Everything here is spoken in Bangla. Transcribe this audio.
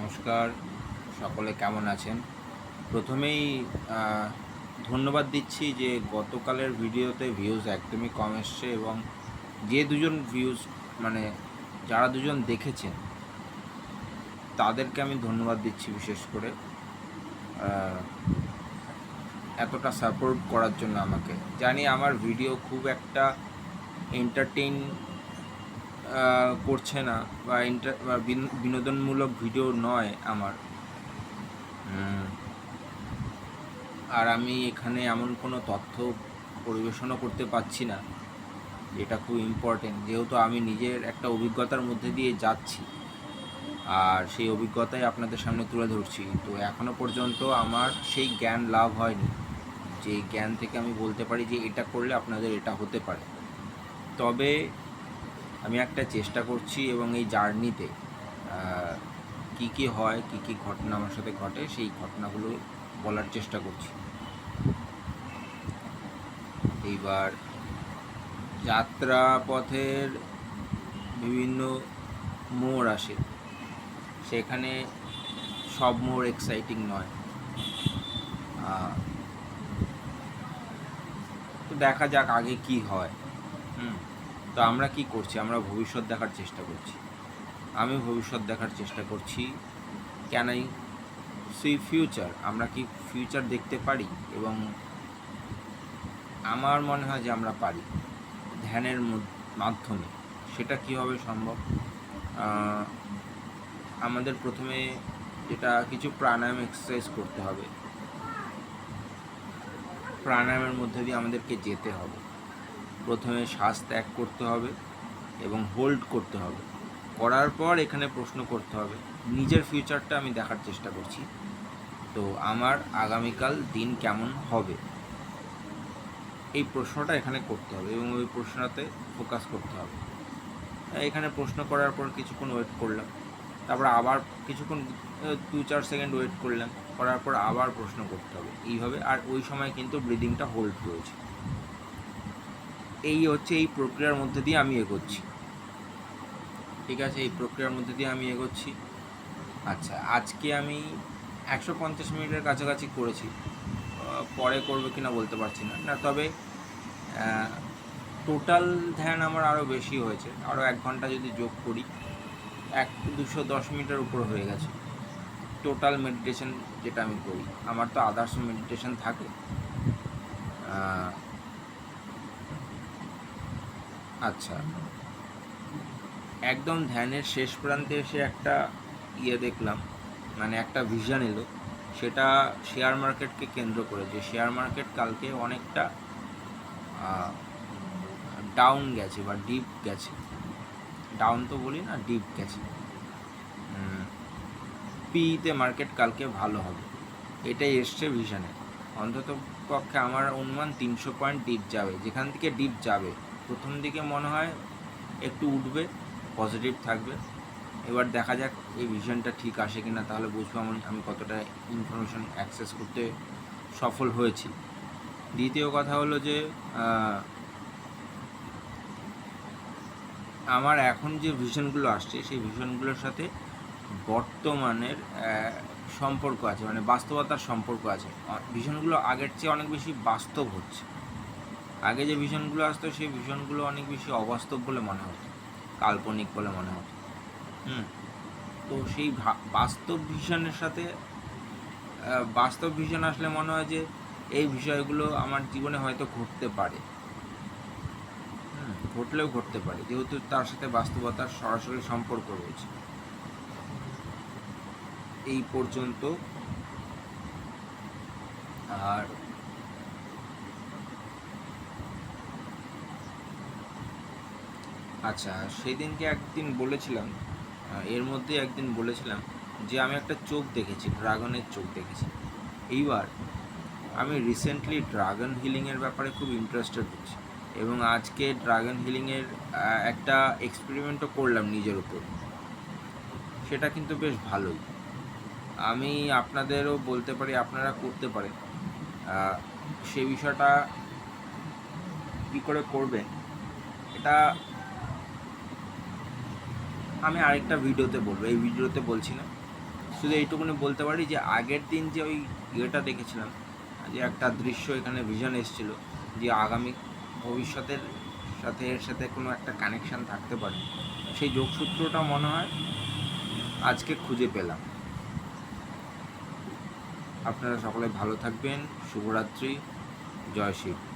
নমস্কার, সকলে কেমন আছেন? প্রথমেই ধন্যবাদ দিচ্ছি যে গতকালের ভিডিওতে ভিউজ একদমই কম এসছে এবং যে দুজন ভিউজ মানে যারা দুজন দেখেছেন তাদেরকে আমি ধন্যবাদ দিচ্ছি বিশেষ করে এতটা সাপোর্ট করার জন্য আমাকে। জানি আমার ভিডিও খুব একটা এন্টারটেইন করছে না বা বিনোদনমূলক ভিডিও নয় আমার। আর আমি এখানে এমন কোনো তথ্য পরিবেশনও করতে পারছি না যেটা খুব ইম্পর্টেন্ট, যেহেতু আমি নিজের একটা অভিজ্ঞতার মধ্যে দিয়ে যাচ্ছি আর সেই অভিজ্ঞতাই আপনাদের সামনে তুলে ধরছি। তো এখনও পর্যন্ত আমার সেই জ্ঞান লাভ হয়নি যে জ্ঞান থেকে আমি বলতে পারি যে এটা করলে আপনাদের এটা হতে পারে। তবে আমি একটা চেষ্টা করছি এবং এই জার্নিতে কী কী হয়, কী কী ঘটনা আমার সাথে ঘটে সেই ঘটনাগুলো বলার চেষ্টা করছি। এইবার যাত্রা পথের বিভিন্ন মোড় আসে, সেখানে সব মোড় এক্সাইটিং নয়। তো দেখা যাক আগে কি হয়। তো আমরা কি করছি? আমরা ভবিষ্যৎ দেখার চেষ্টা করছি। আমি ভবিষ্যৎ দেখার চেষ্টা করছি। Can I see future? আমরা কি ফিউচার দেখতে পারি? এবং আমার মনে হয় যে আমরা পারি ধ্যানের মাধ্যমে। সেটা কীভাবে সম্ভব? আমাদের প্রথমে যেটা কিছু প্রাণায়াম এক্সারসাইজ করতে হবে। প্রাণায়ামের মধ্যে দিয়ে আমাদেরকে যেতে হবে। প্রথমে শ্বাস ত্যাগ করতে হবে এবং হোল্ড করতে হবে। করার পর এখানে প্রশ্ন করতে হবে। নিজের ফিউচারটা আমি দেখার চেষ্টা করছি। তো আমার আগামীকাল দিন কেমন হবে, এই প্রশ্নটা এখানে করতে হবে এবং ওই প্রশ্নটাতে ফোকাস করতে হবে। এখানে প্রশ্ন করার পর কিছুক্ষণ ওয়েট করলাম, তারপর আবার কিছুক্ষণ 2-4 সেকেন্ড ওয়েট করলাম, করার পর আবার প্রশ্ন করতে হবে এইভাবে। আর ওই সময় কিন্তু ব্রিদিংটা হোল্ড রয়েছে। এই হচ্ছে এই প্রক্রিয়ার মধ্যে দিয়ে আমি এগোচ্ছি। ঠিক আছে, এই প্রক্রিয়ার মধ্যে দিয়ে আমি এগোচ্ছি। আচ্ছা, আজকে আমি 150 মিনিটের কাছাকাছি করেছি। পরে করবো কিনা বলতে পারছি না। তবে টোটাল ধ্যান আমার আরও বেশি হয়েছে। আরও 1 ঘন্টা যদি যোগ করি 210 মিনিটের উপর হয়ে গেছে টোটাল মেডিটেশন যেটা আমি করি। আমার তো আদার্স মেডিটেশন থাকে। আচ্ছা, একদম ধ্যানের শেষ প্রান্তে এসে একটা দেখলাম, মানে একটা ভিশন এলো। সেটা শেয়ার মার্কেটকে কেন্দ্র করে, যে শেয়ার মার্কেট কালকে অনেকটা ডাউন গেছে বা ডিপ গেছে। ডাউন তো বলি না, ডিপ গেছে। পিইতে মার্কেট কালকে ভালো হবে, এটাই এসছে ভিশনে। অন্তত পক্ষে আমার অনুমান 300 পয়েন্ট ডিপ যাবে। যেখান থেকে ডিপ যাবে প্রথম দিকে মনে হয় একটু উঠবে, পজিটিভ থাকবে। এবার দেখা যাক এই ভিশনটা ঠিক আসে কিনা, তাহলে বুঝবো আমি কতটা ইনফরমেশন অ্যাক্সেস করতে সফল হয়েছি। দ্বিতীয় কথা হলো যে আমার এখন যে ভিশনগুলো আসছে সেই ভিশনগুলোর সাথে বর্তমানের সম্পর্ক আছে, মানে বাস্তবতার সম্পর্ক আছে। ভিশনগুলো আগের চেয়ে অনেক বেশি বাস্তব হচ্ছে। আগে যে ভিশনগুলো আসতো সেই ভিশনগুলো অনেক বেশি অবাস্তব বলে মনে হতো, কাল্পনিক বলে মনে হতো। তো সেই বাস্তব ভিশনের সাথে বাস্তব ভিশন আসলে মনে হয় যে এই বিষয়গুলো আমার জীবনে হয়তো ঘটতে পারে, ঘটলেও ঘটতে পারে, যেহেতু তার সাথে বাস্তবতার সরাসরি সম্পর্ক রয়েছে। এই পর্যন্ত। আর আচ্ছা, সেদিনকে একদিন বলেছিলাম, এর মধ্যে একদিন বলেছিলাম যে আমি একটা চোখ দেখেছি, ড্রাগনের চোখ দেখেছি। এইবার আমি রিসেন্টলি ড্রাগন হিলিংয়ের ব্যাপারে খুব ইন্টারেস্টেড হচ্ছি এবং আজকে ড্রাগন হিলিংয়ের একটা এক্সপেরিমেন্টও করলাম নিজের উপর। সেটা কিন্তু বেশ ভালোই। আমি আপনাদেরও বলতে পারি, আপনারা করতে পারেন। সেই বিষয়টা কী করে করবেন এটা আমি আরেকটা ভিডিওতে বলবো, এই ভিডিওতে বলছি না। সো শুধু এইটুকুনি বলতে পারি যে আগের দিন যে ওই ইয়েটা দেখেছিলাম, যে একটা দৃশ্য এখানে ভিশন এসেছিল, যে আগামী ভবিষ্যতের সাথে এর সাথে কোনো একটা কানেকশান থাকতে পারে, সেই যোগসূত্রটা মনে হয় আজকে খুঁজে পেলাম। আপনারা সকলে ভালো থাকবেন। শুভরাত্রি। জয় শিব।